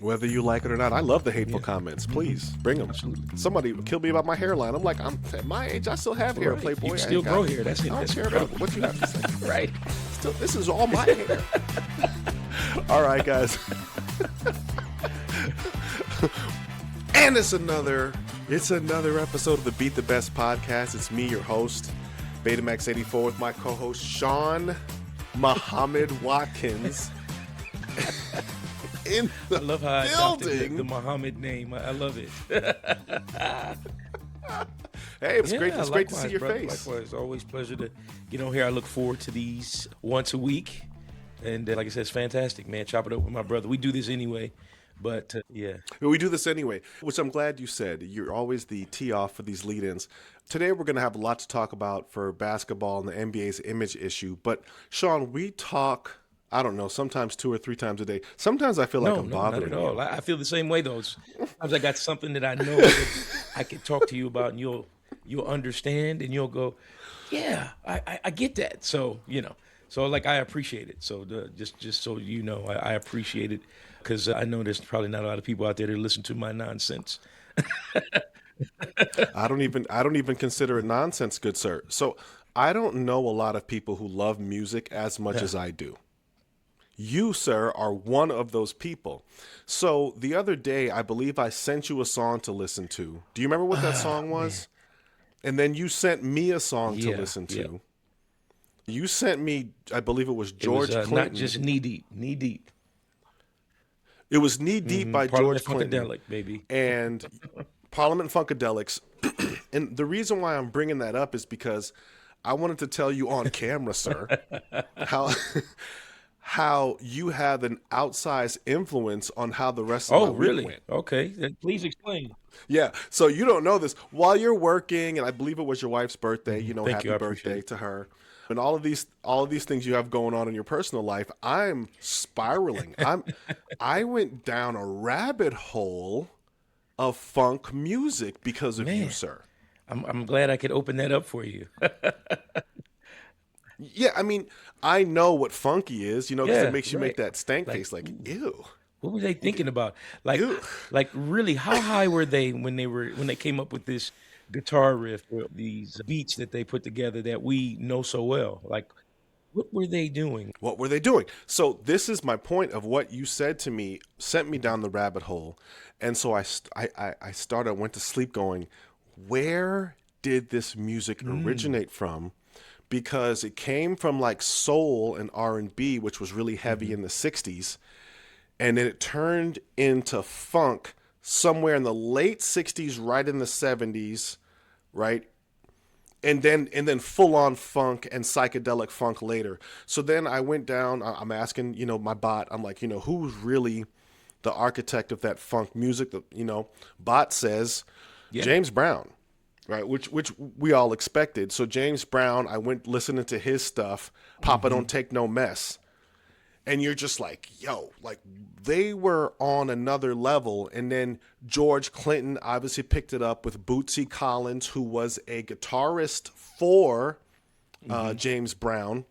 Whether you like it or not, I love the hateful Yeah. comments. Please bring them. Absolutely. Somebody kill me about my hairline. I'm like, I'm at my age. I still have hair, Right. Playboy. You I can ain't still got grow it. hair. That's it. I don't That's care incredible. about what you have to say. Right. Still, this is all my hair. All right, guys. And it's another episode of the Beat the Best podcast. It's me, your host, Betamax84, with my co-host Sean Mohammed Watkins. In the I love how I adopted building. the Mohammed name. I love it. Hey, it's great. It's great to likewise, see your brother, face. Likewise, always pleasure to get on here. I look forward to these once a week, and like I said, it's fantastic, man. Chop it up with my brother. We do this anyway, but yeah. We do this anyway, which I'm glad you said. You're always the tee off for these lead-ins. Today we're going to have a lot to talk about for basketball and the NBA's image issue. But Sean, we talk, I don't know, sometimes 2 or 3 times a day. Sometimes I feel like I'm bothering not at all. you. I feel the same way though. Sometimes I got something that I know that I can talk to you about, and you'll understand, and you'll go, yeah, I get that. So so like I appreciate it. So just so you know, I appreciate it, because I know there's probably not a lot of people out there that listen to my nonsense. I don't even consider it nonsense, good sir. So I don't know a lot of people who love music as much as I do. You, sir, are one of those people. So the other day, I believe I sent you a song to listen to. Do you remember what that song was? And then you sent me a song to listen to. Yeah. You sent me, I believe it was George It was, Clinton. not just knee deep. It was Knee Deep by George Parliament Clinton. Funkadelic, baby. And Parliament Funkadelics. And the reason why I'm bringing that up is because I wanted to tell you on camera, sir, how you have an outsized influence on how the rest of my week Really? went. Okay. Then please explain. Yeah, so you don't know this. While you're working, and I believe it was your wife's birthday, Thank you. I happy appreciate birthday to her. And all of these things you have going on in your personal life, I'm spiraling. I went down a rabbit hole of funk music because of you, Man. sir. I'm glad I could open that up for you. Yeah, I mean, I know what funky is, because Yeah, it makes you make right. that stank Like, face, like, ew. What were they thinking about? Like, Ew. really, how high were they when they came up with this guitar riff, or these beats that they put together that we know so well? Like, what were they doing? What were they doing? So this is my point of what you said to me, sent me down the rabbit hole. And so I went to sleep going, where did this music originate from? Because it came from like soul and R&B, which was really heavy in the 60s. And then it turned into funk somewhere in the late 60s, right in the 70s, right? And then full on funk and psychedelic funk later. So then I went down, I'm asking, my bot, I'm like, who's really the architect of that funk music? Bot says James Brown, right? Which we all expected. So James Brown, I went listening to his stuff, Papa Don't Take No Mess. And you're just like, yo, like they were on another level. And then George Clinton obviously picked it up with Bootsy Collins, who was a guitarist for James Brown.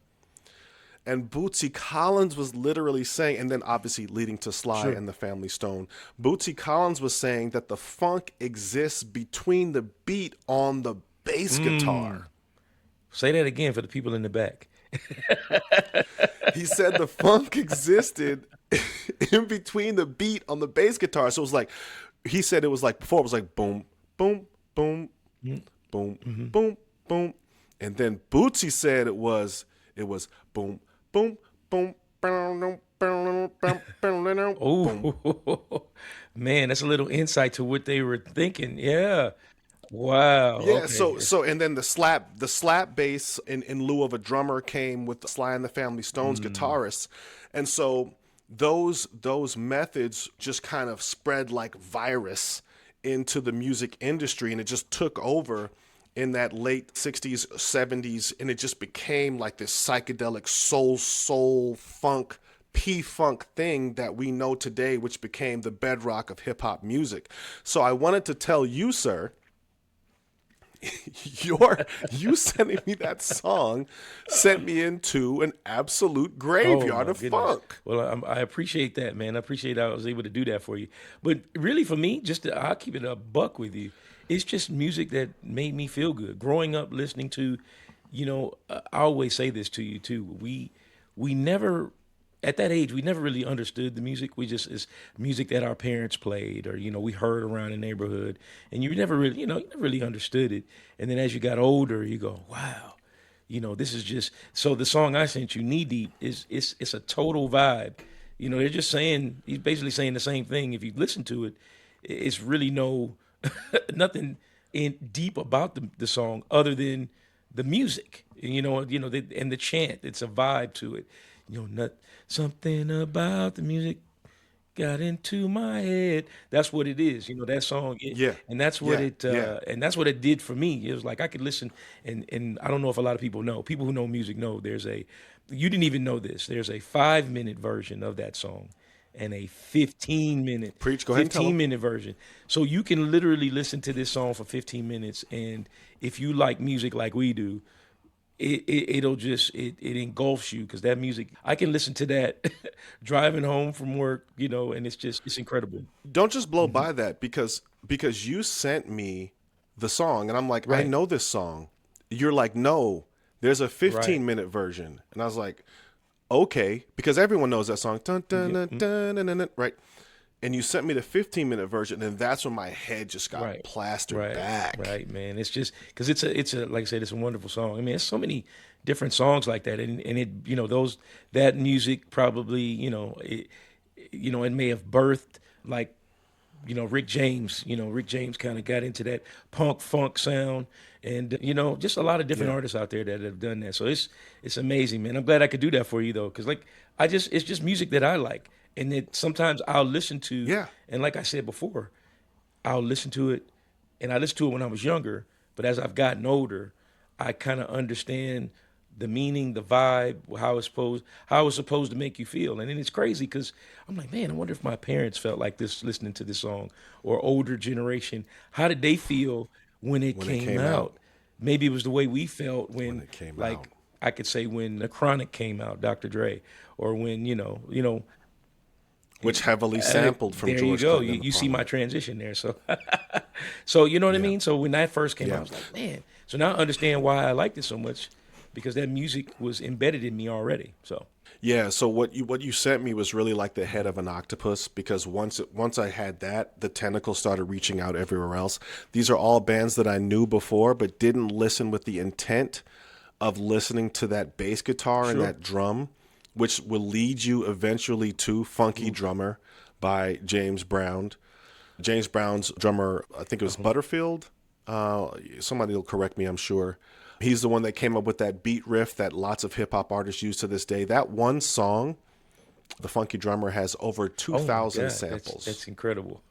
And Bootsy Collins was literally saying, and then obviously leading to Sly and the Family Stone, Bootsy Collins was saying that the funk exists between the beat on the bass guitar. Say that again for the people in the back. He said the funk existed in between the beat on the bass guitar. So it was like, he said it was like, before it was like boom, boom, boom, boom, boom, boom. And then Bootsy said it was boom, boom, boom, boom, Oh, man, that's a little insight to what they were thinking. Yeah. Wow. Yeah, Okay. so and then the slap bass in lieu of a drummer came with Sly and the Family Stone's guitarists. And so those methods just kind of spread like virus into the music industry, and it just took over in that late 60s, 70s, and it just became like this psychedelic soul funk P-funk thing that we know today, which became the bedrock of hip hop music. So I wanted to tell you, sir, You sending me that song sent me into an absolute Oh graveyard my of goodness. funk. Well, I appreciate that, man. I appreciate I was able to do that for you. But really, for me, I'll keep it a buck with you. It's just music that made me feel good. Growing up listening to, I always say this to you too. We never at that age we never really understood the music. We just it's music that our parents played or we heard around the neighborhood, and you never really you never really understood it. And then as you got older, you go, wow. This is just so the song I sent you, Knee Deep, is it's a total vibe. They're just saying he's basically saying the same thing. If you listen to it, it's really no nothing in deep about the song other than the music. And the chant. It's a vibe to it. Not something about the music got into my head. That's what it is. That song. Yeah, And that's what yeah, yeah. and that's what it did for me. It was like I could listen, and I don't know if a lot of people know. People who know music know you didn't even know this. There's a 5-minute version of that song and a 15-minute Preach. Go ahead and tell them. version. So you can literally listen to this song for 15 minutes, and if you like music like we do, it'll just it engulfs you because that music I can listen to that driving home from work, and it's incredible. Don't just blow by that because you sent me the song and I'm like, I Right, know this song. You're like, no, there's a right. 15-minute version. And I was like, okay, because everyone knows that song. Dun, dun, Yeah, dun, dun, dun, dun, dun, right. And you sent me the 15-minute version, and that's when my head just got right, plastered right, back. right, man. It's just because it's a like I said, it's a wonderful song. I mean, there's so many different songs like that, and it that music probably it may have birthed like Rick James. Rick James kind of got into that punk funk sound, and just a lot of different Yeah. artists out there that have done that. So it's amazing, man. I'm glad I could do that for you though, because like it's just music that I like, and that sometimes I'll listen to, Yeah. and like I said before, I'll listen to it, and I listened to it when I was younger, but as I've gotten older, I kind of understand the meaning, the vibe, how it's supposed to make you feel. And then it's crazy because I'm like, man, I wonder if my parents felt like this listening to this song, or older generation. How did they feel when it When it came came out. out? Maybe it was the way we felt When when, it came out. like, I could say when The Chronic came out, Dr. Dre, or when Which heavily sampled from there you George go. Clinton You, and the you see my Parliament. transition there. So, so you know what I Yeah. mean. So when that first came out, I Yeah. was like, man. So now I understand why I liked it so much, because that music was embedded in me already. So Yeah, so what you sent me was really like the head of an octopus because once I had that, the tentacles started reaching out everywhere else. These are all bands that I knew before but didn't listen with the intent of listening to that bass guitar and sure. that drum, which will lead you eventually to Funky Drummer by James Brown. James Brown's drummer, I think it was Butterfield. Somebody will correct me, I'm sure. He's the one that came up with that beat riff that lots of hip hop artists use to this day. That one song, The Funky Drummer, has over Oh my 2,000 God, that's samples. incredible.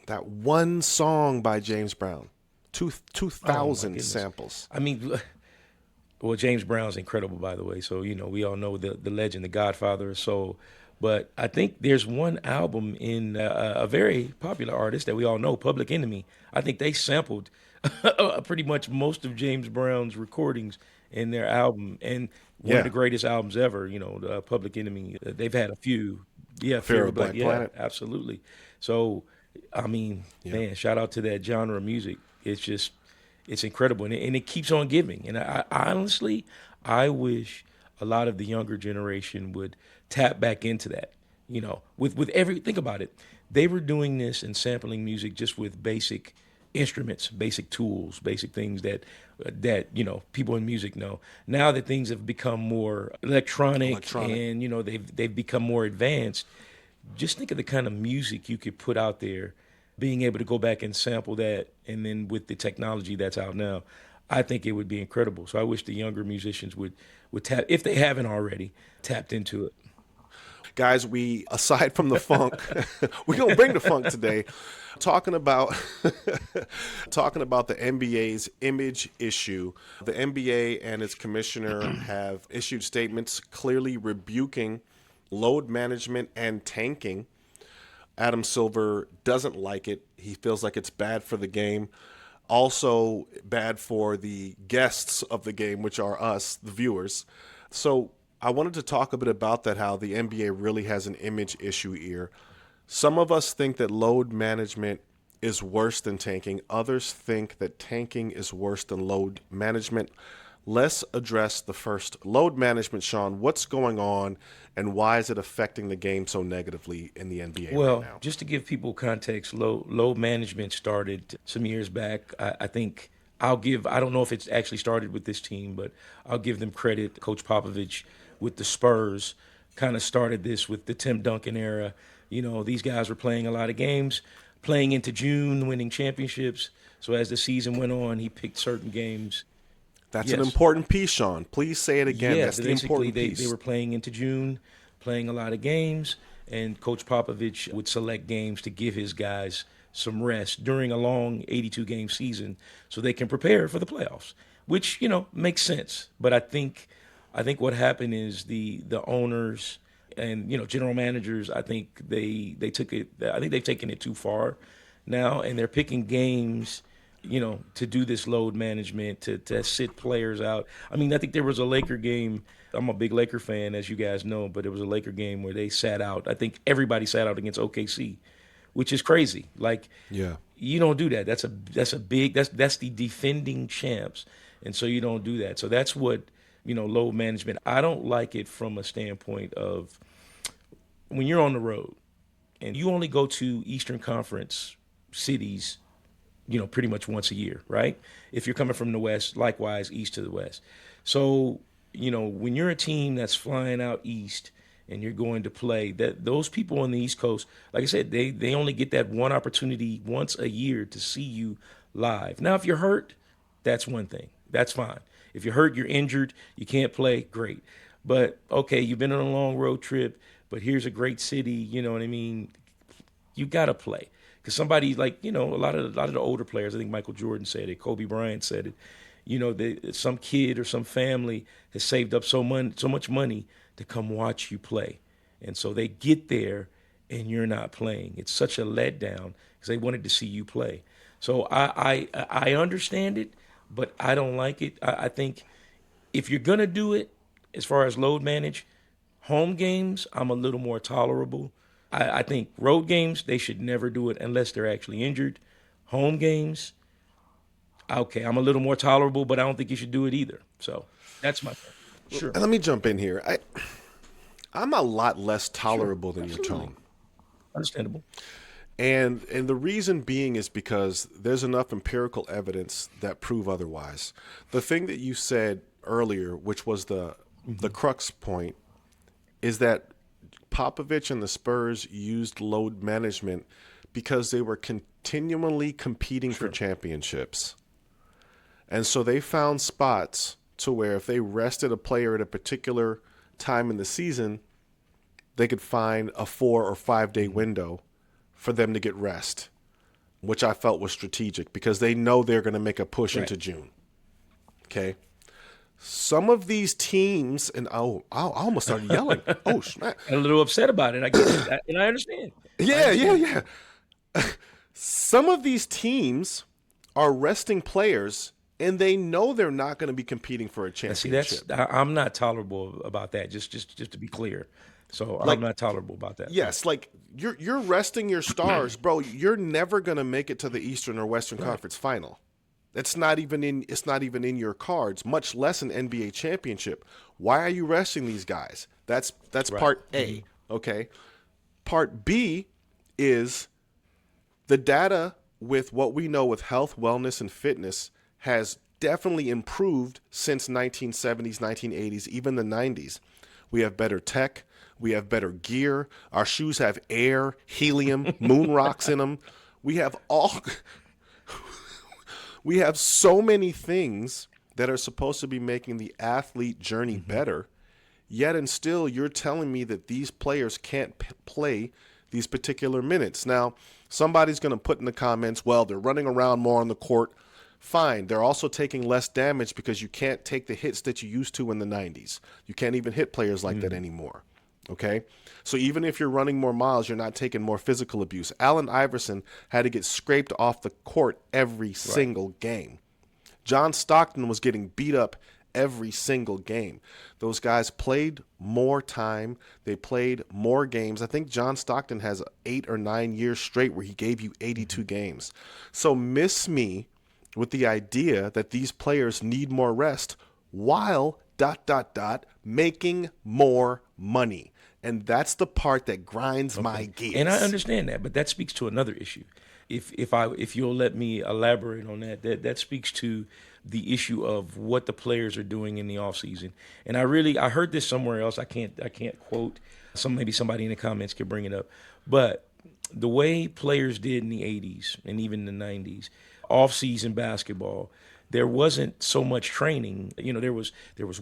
That one song by James Brown, Oh my 2,000 goodness. samples. I mean, well, James Brown's incredible, by the way. So we all know the legend, the Godfather of Soul. But I think there's one album in a very popular artist that we all know, Public Enemy. I think they sampled pretty much most of James Brown's recordings in their album, and one of the Yeah, greatest albums ever. The Public Enemy. They've had a few. Yeah, Fear Fear of of the Black. Black Yeah, Planet. absolutely. So, I mean, Yeah. man, shout out to that genre of music. It's incredible, and it keeps on giving. And I honestly, I wish a lot of the younger generation would tap back into that. With every think about it, they were doing this and sampling music just with basic instruments, basic tools, basic things that people in music know. Now that things have become more electronic Electronic. and they've become more advanced, just think of the kind of music you could put out there, being able to go back and sample that, and then with the technology that's out now, I think it would be incredible. So I wish the younger musicians would tap, if they haven't already, tapped into it. Guys, we aside from the funk, we're gonna bring the funk today, talking about talking about the NBA's image issue. The NBA and its commissioner have issued statements clearly rebuking load management and tanking. Adam Silver doesn't like it. He feels like it's bad for the game. Also bad for the guests of the game, which are us, the viewers. So I wanted to talk a bit about that, how the NBA really has an image issue here. Some of us think that load management is worse than tanking. Others think that tanking is worse than load management. Let's address the first, load management. Sean, what's going on and why is it affecting the game so negatively in the NBA right Well, now? just to give people context, load management started some years back. I think I don't know if it's actually started with this team, but I'll give them credit. Coach Popovich with the Spurs kind of started this with the Tim Duncan era. These guys were playing a lot of games, playing into June, winning championships. So as the season went on, he picked certain games. That's an Yes. important piece, Sean. Please say it again. Yeah, That's the basically important they piece. were playing into June, playing a lot of games, and Coach Popovich would select games to give his guys some rest during a long 82 game season so they can prepare for the playoffs, which, makes sense. But I think what happened is the owners and, general managers, I think they took it, I think they've taken it too far now, and they're picking games to do this load management, to sit players out. I mean, I think there was a Laker game. I'm a big Laker fan, as you guys know, but it was a Laker game where they sat out. I think everybody sat out against OKC, which is crazy. Like, Yeah. you don't do that. That's the defending champs, and so you don't do that. So that's what load management. I don't like it from a standpoint of when you're on the road and you only go to Eastern Conference cities pretty much once a year, right? If you're coming from the West, likewise, east to the West. So, when you're a team that's flying out east and you're going to play, that those people on the East Coast, like I said, they only get that one opportunity once a year to see you live. Now, if you're hurt, that's one thing. That's fine. If you're hurt, you're injured, you can't play, great. But okay, you've been on a long road trip, but here's a great city, you know what I mean? You got to play. Because somebody like, a lot of the older players, I think Michael Jordan said it, Kobe Bryant said it, some kid or some family has saved up so much money to come watch you play. And so they get there and you're not playing. It's such a letdown because they wanted to see you play. So I understand it, but I don't like it. I think if you're going to do it, as far as load manage, home games, I'm a little more tolerable. I think road games, they should never do it unless they're actually injured. Home games, okay, I'm a little more tolerable, but I don't think you should do it either. So that's my point. Sure. And let me jump in here. I'm a lot less tolerable than your Absolutely. tone. Understandable. And the reason being is because there's enough empirical evidence that prove otherwise. The thing that you said earlier, which was the crux point, is that Popovich and the Spurs used load management because they were continually competing for championships. And so they found spots to where if they rested a player at a particular time in the season, they could find a 4 or 5 day window for them to get rest, which I felt was strategic because they know they're going to make a push into June. Okay. Some of these teams, and I almost started yelling. Oh, snap. I'm a little upset about it. I get it, and I understand. Yeah. Some of these teams are resting players, and they know they're not going to be competing for a See, championship. I'm not tolerable about that. Just to be clear. So I'm not tolerable about that. Yes, like you're resting your stars, bro. You're never going to make it to the Eastern or Western Conference final. It's not even in your cards, much less an NBA championship. Why are you resting these guys? That's part A, okay? Part B is the data with what we know with health, wellness, and fitness has definitely improved since 1970s, 1980s, even the 90s. We have better tech. We have better gear. Our shoes have air, helium, moon rocks in them. We have so many things that are supposed to be making the athlete journey better, yet and still you're telling me that these players can't play these particular minutes. Now, somebody's going to put in the comments, well, they're running around more on the court. Fine. They're also taking less damage because you can't take the hits that you used to in the 90s. You can't even hit players like that anymore. Okay. So even if you're running more miles, you're not taking more physical abuse. Allen Iverson had to get scraped off the court every single game. John Stockton was getting beat up every single game. Those guys played more time. They played more games. I think John Stockton has 8 or 9 years straight where he gave you 82 games. So miss me with the idea that these players need more rest while ... making more money. And that's the part that grinds my gears. And I understand that, but that speaks to another issue. If you'll let me elaborate on that speaks to the issue of what the players are doing in the off season. And I heard this somewhere else. I can't quote. Maybe somebody in the comments could bring it up. But the way players did in the 80s and even the 90s, off season basketball, there wasn't so much training. You know, there was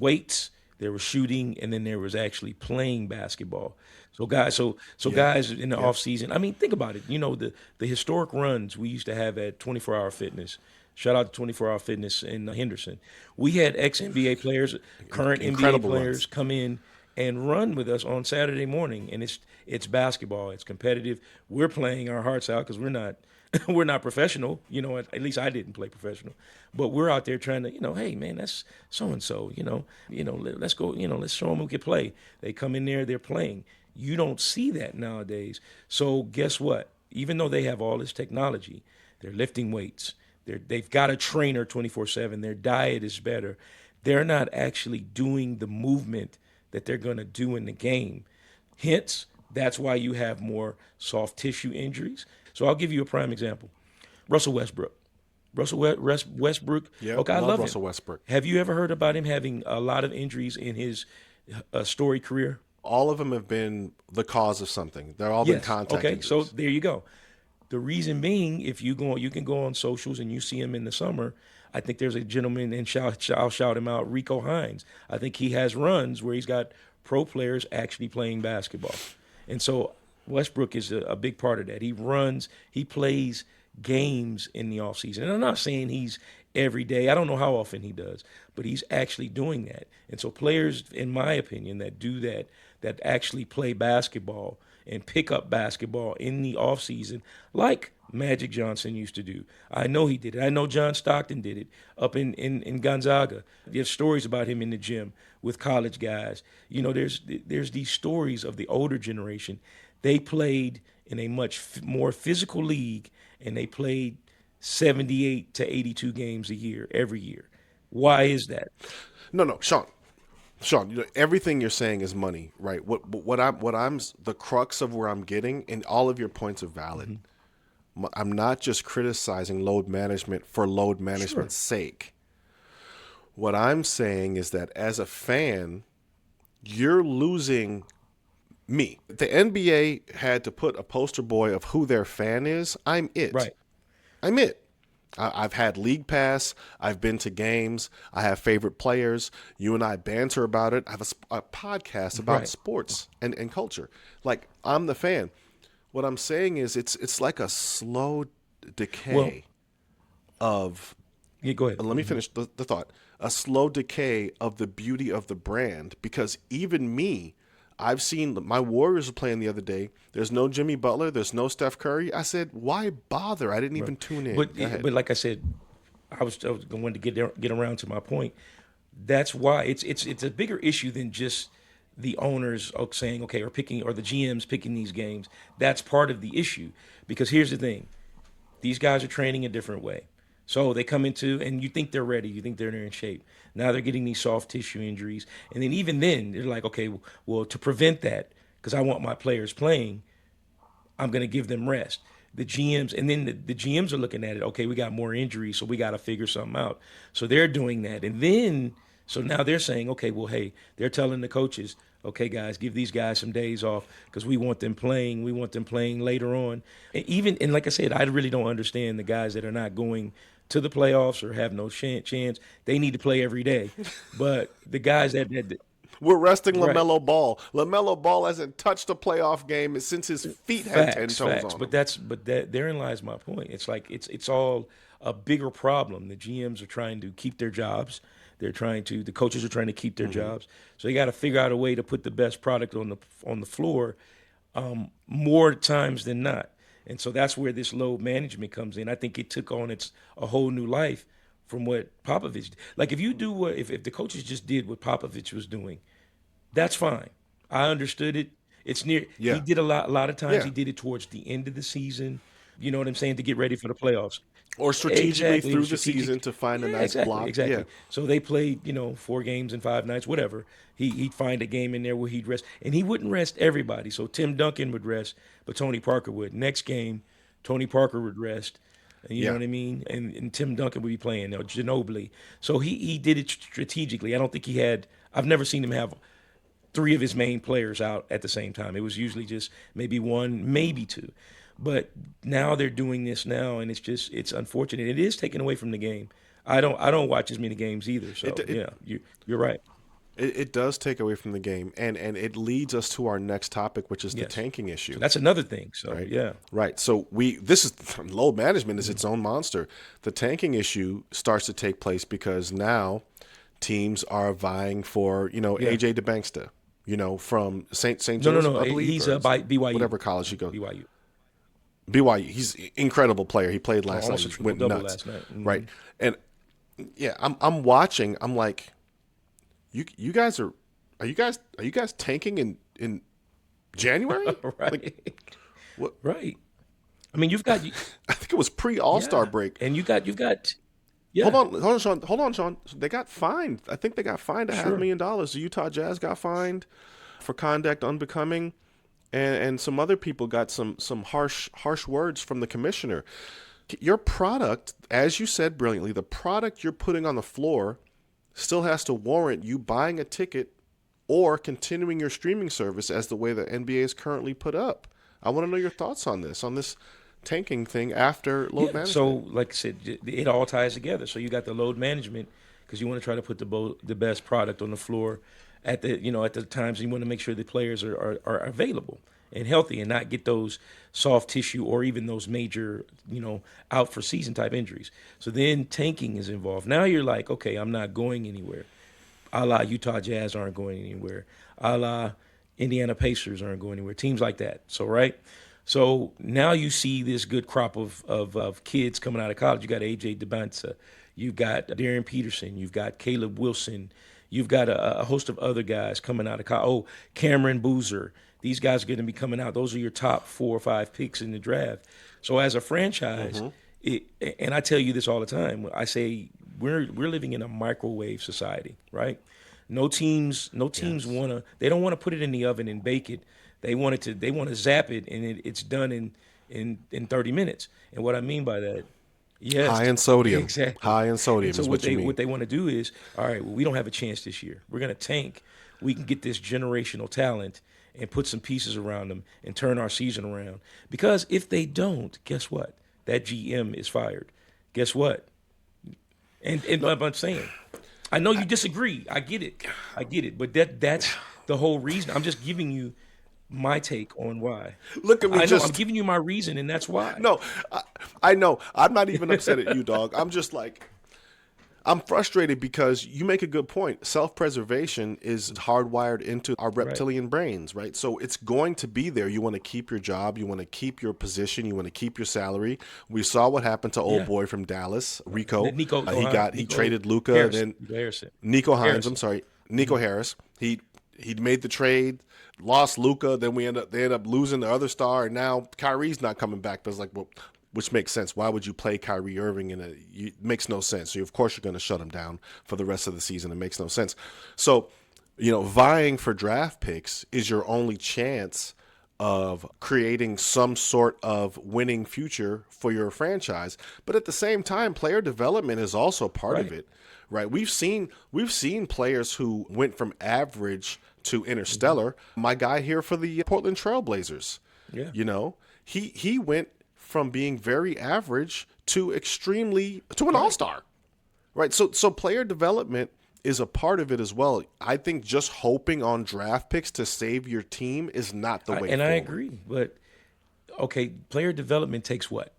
weights, there was shooting, and then there was actually playing basketball. So guys in the off season, I mean, think about it. You know, the historic runs we used to have at 24 Hour Fitness. Shout out to 24 Hour Fitness in Henderson. We had ex-NBA players, current Incredible NBA players runs. come in and run with us on Saturday morning, and it's basketball. It's competitive. We're playing our hearts out because we're not professional. You know, at least I didn't play professional, but we're out there trying to, hey man, that's so and so. Let's go. Let's show them who can play. They come in there, they're playing. You don't see that nowadays. So guess what? Even though they have all this technology, they're lifting weights. They've got a trainer 24/7. Their diet is better. They're not actually doing the movement that they're going to do in the game. Hence, that's why you have more soft tissue injuries. So I'll give you a prime example. Russell Westbrook. Westbrook. Yeah, okay, I love Russell him. Westbrook. Have you ever heard about him having a lot of injuries in his storied career? All of them have been the cause of something. They're all been Yes. contact Okay, injuries. so there you go. The reason being, if you can go on socials and you see him in the summer. I think there's a gentleman, and I'll shout him out, Rico Hines. I think he has runs where he's got pro players actually playing basketball. And so Westbrook is a big part of that. He runs, he plays games in the offseason. And I'm not saying he's every day. I don't know how often he does, but he's actually doing that. And so players, in my opinion, that do that actually play basketball and pick up basketball in the offseason, like Magic Johnson used to do. I know he did it. I know John Stockton did it up in Gonzaga. There's stories about him in the gym with college guys. There's these stories of the older generation. They played in a much more physical league, and they played 78 to 82 games a year, every year. Why is that? No, Sean, everything you're saying is money, right? What I'm the crux of where I'm getting, and all of your points are valid. Mm-hmm. I'm not just criticizing load management for load management's sake. What I'm saying is that as a fan, you're losing me. The NBA had to put a poster boy of who their fan is. I'm it. Right. I'm it. I've had league pass. I've been to games. I have favorite players. You and I banter about it. I have a podcast about sports and culture. Like, I'm the fan. What I'm saying is it's like a slow decay of... Yeah, go ahead. Let me finish the thought. A slow decay of the beauty of the brand, because even me, I've seen my Warriors were playing the other day. There's no Jimmy Butler. There's no Steph Curry. I said, why bother? I didn't even tune in. But like I said, I was going to get around to my point. That's why it's a bigger issue than just the owners saying, okay, or the GMs picking these games. That's part of the issue, because here's the thing. These guys are training a different way. So they come into, and you think they're ready. You think they're in shape. Now they're getting these soft tissue injuries. And then even then, they're like, okay, well, to prevent that, because I want my players playing, I'm going to give them rest. The GMs, and then the GMs are looking at it, okay, we got more injuries, so we got to figure something out. So they're doing that. And then, so now they're saying, okay, well, hey, they're telling the coaches, okay, guys, give these guys some days off because we want them playing. We want them playing later on. And like I said, I really don't understand the guys that are not going to the playoffs or have no chance. They need to play every day. But the guys that we're resting LaMelo Ball. LaMelo Ball hasn't touched a playoff game since his feet had 10 toes on him. But therein lies my point. It's like it's all a bigger problem. The GMs are trying to keep their jobs. The coaches are trying to keep their jobs. So they got to figure out a way to put the best product on the floor more times than not. And so that's where this load management comes in. I think it took on a whole new life from what Popovich did. Like if you do if the coaches just did what Popovich was doing, that's fine. I understood it. It's near. Yeah. He did a lot of times. Yeah. He did it towards the end of the season. You know what I'm saying? To get ready for the playoffs. Or strategically Exactly. through the season to find a nice block. Exactly. Yeah. So they played, 4 games in 5 nights, whatever. He'd find a game in there where he'd rest, and he wouldn't rest everybody. So Tim Duncan would rest, but Tony Parker would. Next game, Tony Parker would rest. You know what I mean? And Tim Duncan would be playing, Ginobili. So he did it strategically. I don't think he had. I've never seen him have 3 of his main players out at the same time. It was usually just maybe 1, maybe 2. But now they're doing this now, and it's unfortunate. It is taken away from the game. I don't watch as many games either. So you're right. It does take away from the game, and it leads us to our next topic, which is the tanking issue. That's another thing. So right? Right. So this is load management is its own monster. The tanking issue starts to take place because now teams are vying for AJ DeBanksta, from St. Joseph. No. I believe, he's by BYU. Whatever college he goes. BYU. He's an incredible player. He played last night. Almost Went double nuts. last night. Mm-hmm. Right. And I'm watching. I'm like, you guys are you guys tanking in January? Right. Like, what? Right. I mean, you've got. I think it was pre All-Star break. And you've got. Yeah. Hold on, Sean. They got fined. I think they got fined $500,000. The Utah Jazz got fined for conduct unbecoming. And some other people got some harsh words from the commissioner. Your product, as you said brilliantly, the product you're putting on the floor still has to warrant you buying a ticket or continuing your streaming service as the way the NBA is currently put up. I want to know your thoughts on this tanking thing after load management. So, like I said, it all ties together. So you got the load management because you want to try to put the best product on the floor at the times you want to make sure the players are available and healthy and not get those soft tissue or even those major, out for season type injuries. So then tanking is involved. Now you're like, okay, I'm not going anywhere. A la Utah Jazz aren't going anywhere. A la Indiana Pacers aren't going anywhere. Teams like that. So, right? So now you see this good crop of kids coming out of college. You got A.J. DeBanksta. You've got Darian Peterson. You've got Caleb Wilson. You've got a host of other guys coming out of college. Oh, Cameron Boozer. These guys are going to be coming out. Those are your top 4 or 5 picks in the draft. So as a franchise, and I tell you this all the time, I say we're living in a microwave society, right? No teams they don't want to put it in the oven and bake it. They want to zap it and it's done in 30 minutes. And what I mean by that, yes, high in sodium. Exactly. High in sodium so is what you mean. What they want to do is, all right, well, we don't have a chance this year. We're going to tank. We can get this generational talent and put some pieces around them and turn our season around. Because if they don't, guess what? That GM is fired. Guess what? And I'm saying, I know you disagree. I get it. But that's the whole reason. I'm just giving you my take on why. Look at me. I'm giving you my reason, and that's why. No, I know. I'm not even upset at you, dog. I'm just like, I'm frustrated because you make a good point. Self-preservation is hardwired into our reptilian brains, right? So it's going to be there. You want to keep your job. You want to keep your position. You want to keep your salary. We saw what happened to old boy from Dallas, Rico. He traded Luka. Then Nico Hines. I'm sorry, Nico Harris. He made the trade, lost Luka. Then they end up losing the other star, and now Kyrie's not coming back. But it's like, well, which makes sense. Why would you play Kyrie Irving it makes no sense. So of course you're going to shut him down for the rest of the season. It makes no sense. So, vying for draft picks is your only chance of creating some sort of winning future for your franchise. But at the same time, player development is also part of it, right? We've seen players who went from average to interstellar. My guy here for the Portland Trailblazers, he went from being very average to an all-star, right? So player development is a part of it as well. I think just hoping on draft picks to save your team is not the way forward. I agree, but okay, player development takes what?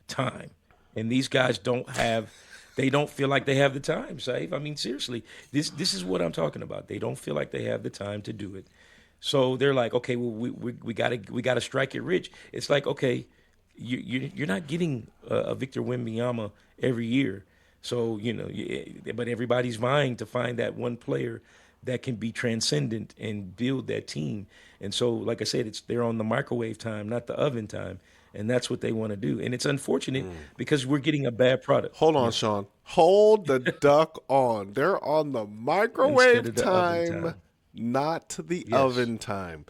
Time. And these guys don't have They don't feel like they have the time, Saif. I mean, seriously, this is what I'm talking about. They don't feel like they have the time to do it. So they're like, okay, well, we gotta strike it rich. It's like, okay, you're not getting a Victor Wembanyama every year. So but everybody's vying to find that one player that can be transcendent and build that team. And so, like I said, they're on the microwave time, not the oven time, and that's what they want to do. And it's unfortunate because we're getting a bad product. Hold on, Yeah. Sean. Hold the duck on. They're on the Instead microwave of the oven time, time. not the Yes. oven time.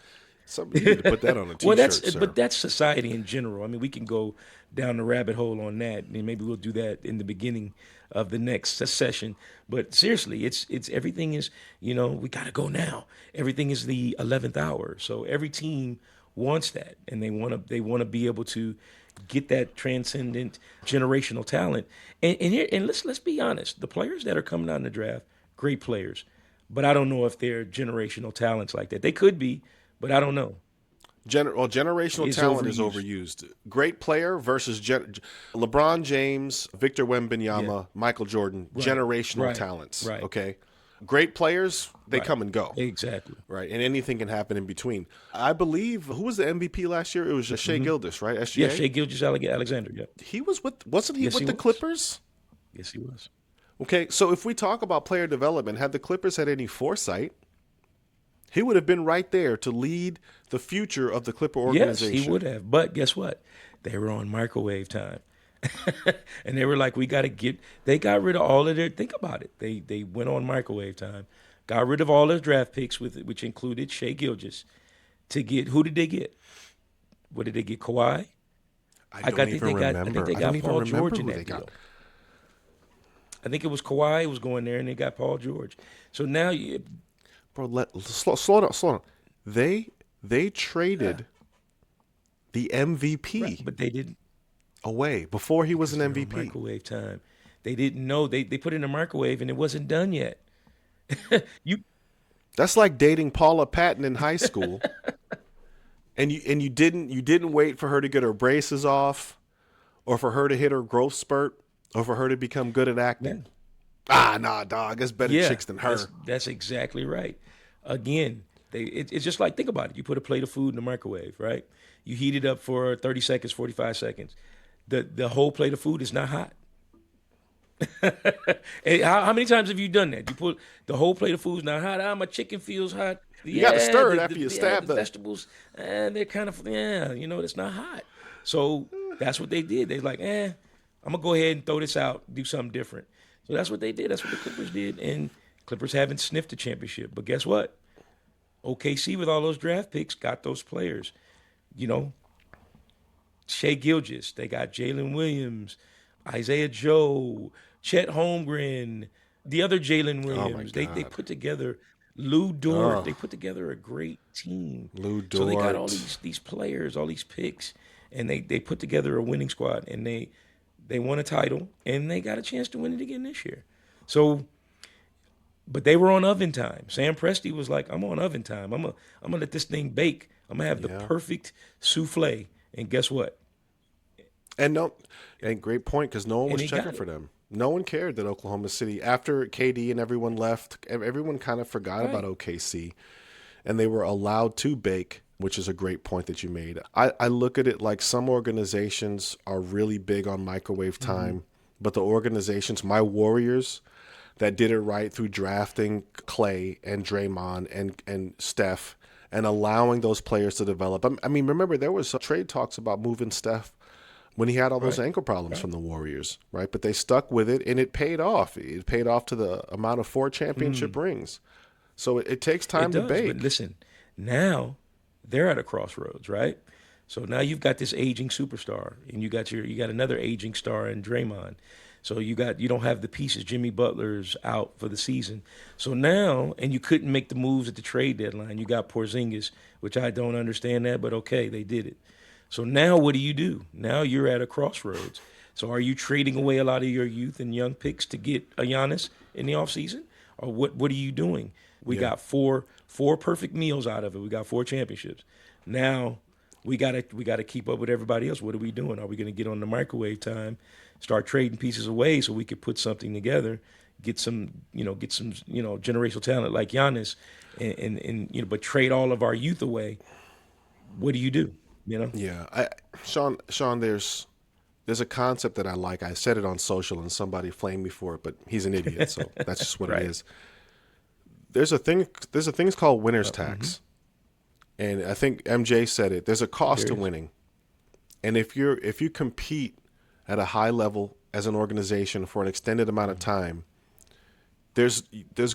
Somebody need to put that on a Well, t-shirt, sir. but that's society in general. I mean, we can go down the rabbit hole on that, and maybe we'll do that in the beginning of the next session. But seriously, it's everything is we got to go now. Everything is the 11th hour. So every team wants that, and they want to be able to get that transcendent generational talent. And let's be honest, the players that are coming out in the draft, great players, but I don't know if they're generational talents like that. They could be, but I don't know. Generational It's talent is overused. overused. Great player versus LeBron James, Victor Wembanyama, Yeah. Michael Jordan. Right. Generational Right. talents. Right. Okay. Great players, they Right. come and go. Exactly. Right. And anything can happen in between. I believe, who was the MVP last year? It was Shea Gilgeous, right? SGA? Yeah, Shea Gilgeous Alexander. Yeah. He was wasn't he Yes, with he the was. Clippers? Yes, he was. Okay, so if we talk about player development, had the Clippers had any foresight, he would have been right there to lead the future of the Clipper Yes, organization. he would have. But guess what? They were on microwave time. And they were like, they got rid of all of their, think about it. They went on microwave time, got rid of all their draft picks, which included Shea Gilgeous, to get, who did they get? What did they get, Kawhi? I don't even remember. I think they I got don't even Paul remember George in who that they deal. got. I think it was Kawhi was going there, and they got Paul George. So now Bro, slow down. They traded the MVP but they didn't. away before he was an They're on MVP. microwave time. They didn't know. They put it in the microwave and it wasn't done yet. You That's like dating Paula Patton in high school, and you didn't wait for her to get her braces off, or for her to hit her growth spurt, or for her to become good at acting. Nah, dog. There's better chicks than her. That's exactly right. Again, it's just like, think about it. You put a plate of food in the microwave, right? You heat it up for 30 seconds, 45 seconds. The whole plate of food is not hot. Hey, how many times have you done that? You put the whole plate of food's not hot. My chicken feels hot. You got to stir it after you stab the the vegetables. They're kind of it's not hot. So that's what they did. They're like, I'm gonna go ahead and throw this out, do something different. So that's what they did. That's what the Clippers did, and Clippers haven't sniffed the championship. But guess what? OKC with all those draft picks got those players. Shea Gilgeous. They got Jalen Williams, Isaiah Joe, Chet Holmgren, the other Jalen Williams. They put together Lou Dort. They put together a great team. Lou Dort. So they got all these players, all these picks, and they put together a winning squad, and they won a title, and they got a chance to win it again this year. So, but they were on oven time. Sam Presti was like, I'm on oven time. I'm gonna let this thing bake. I'm gonna have the perfect souffle. And guess what? And great point, because no one was he checking got for it. them. No one cared that Oklahoma City, after KD and everyone left, everyone kind of forgot about OKC, and they were allowed to bake, which is a great point that you made. I look at it like some organizations are really big on microwave time, but the organizations, my Warriors, that did it right through drafting Clay and Draymond and Steph and allowing those players to develop. I mean, remember, there was trade talks about moving Steph when he had all those ankle problems from the Warriors, right? But they stuck with it, and it paid off. It paid off to the amount of 4 championship rings. So it takes time to bake. But listen, now they're at a crossroads, right? So now you've got this aging superstar, and you got another aging star in Draymond. So you don't have the pieces. Jimmy Butler's out for the season. So now, and you couldn't make the moves at the trade deadline. You got Porzingis, which I don't understand that, but okay, they did it. So now what do? Now you're at a crossroads. So are you trading away a lot of your youth and young picks to get a Giannis in the offseason? Or what are you doing? We got four perfect meals out of it. We got 4 championships. Now we gotta keep up with everybody else. What are we doing? Are we gonna get on the microwave time, start trading pieces away so we could put something together, get some generational talent like Giannis, and but trade all of our youth away? What do you do? You know? Yeah, Sean, there's a concept that I like. I said it on social, and somebody flamed me for it, but he's an idiot, so that's just what Right. it is. There's a thing called winner's tax, and I think MJ said it. There's a cost to winning, and if you compete at a high level as an organization for an extended amount of time, there's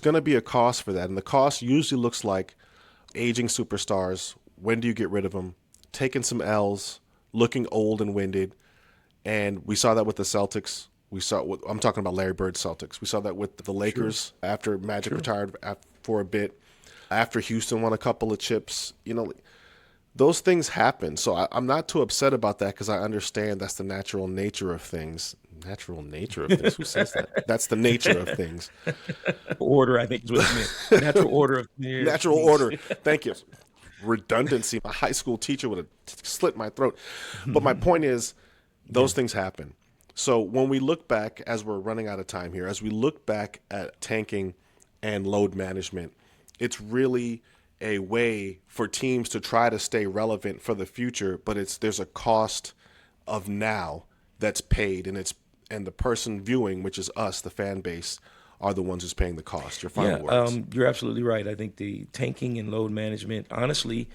going to be a cost for that, and the cost usually looks like aging superstars. When do you get rid of them? Taking some L's, looking old and winded, and we saw that with the Celtics. I'm talking about Larry Bird's Celtics. We saw that with the Lakers after Magic retired for a bit, after Houston won a couple of chips. Those things happen. So I'm not too upset about that because I understand that's the natural nature of things. Natural nature of things? Who says that? That's the nature of things. Order, I think is what it meant. Natural order of things. Natural order. Thank you. Redundancy. My high school teacher would have slit my throat. But my point is, those things happen. So when we look back, as we're running out of time here, as we look back at tanking and load management, it's really a way for teams to try to stay relevant for the future, but there's a cost of now that's paid, and the person viewing, which is us, the fan base, are the ones who's paying the cost. Your final words. You're absolutely right. I think the tanking and load management, honestly,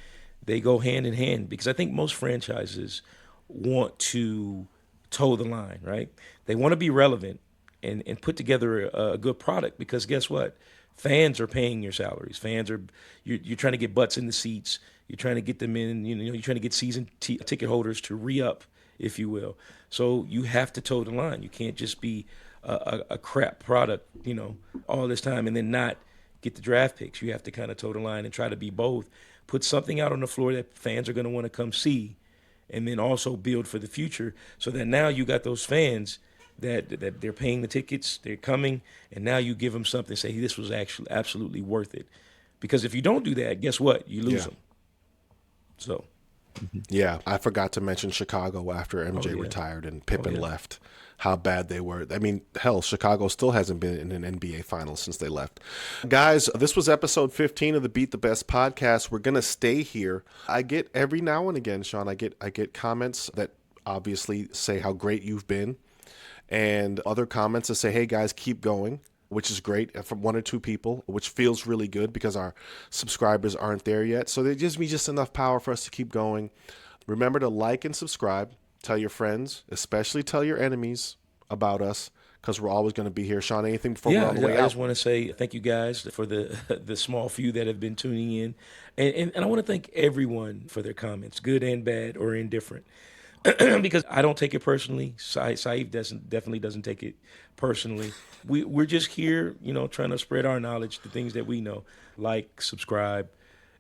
they go hand in hand because I think most franchises want to toe the line, right? They want to be relevant and put together a good product because guess what? Fans are paying your salaries. You're trying to get butts in the seats. You're trying to get them in, you're trying to get season ticket holders to re-up, if you will. So you have to toe the line. You can't just be a crap product, all this time and then not get the draft picks. You have to kind of toe the line and try to be both. Put something out on the floor that fans are going to want to come see, and then also build for the future so that now you got those fans that they're paying the tickets, they're coming, and now you give them something, say, hey, this was actually absolutely worth it. Because if you don't do that, guess what? You lose them. So. Yeah, I forgot to mention Chicago after MJ retired and Pippen left. How bad they were. I mean, hell, Chicago still hasn't been in an NBA final since they left. Guys, this was episode 15 of the Beat the Best podcast. We're going to stay here. I get every now and again, Sean, I get comments that obviously say how great you've been, and other comments that say, hey, guys, keep going, which is great from one or two people, which feels really good because our subscribers aren't there yet. So it gives me just enough power for us to keep going. Remember to like and subscribe. Tell your friends, especially tell your enemies about us, because we're always going to be here. Sean, anything before we're on the way out? I just want to say thank you guys for the small few that have been tuning in. And I want to thank everyone for their comments, good and bad or indifferent. Because I don't take it personally. Saif definitely doesn't take it personally. We're just here, trying to spread our knowledge, the things that we know. Like, subscribe,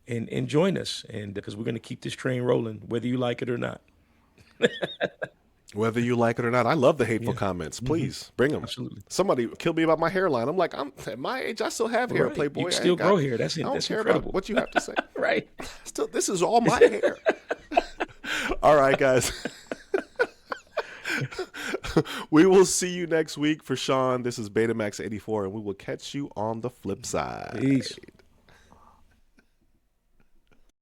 and join us. And because we're going to keep this train rolling, whether you like it or not. Whether you like it or not. I love the hateful comments. Please bring them. Absolutely. Somebody killed me about my hairline. I'm like, at my age, I still have hair, Right. Playboy. You can still grow hair. That's I don't that's care incredible. about what you have to say. Right. Still, this is all my hair. All right, guys. We will see you next week. For Sean, this is Betamax84, and we will catch you on the flip side. Peace.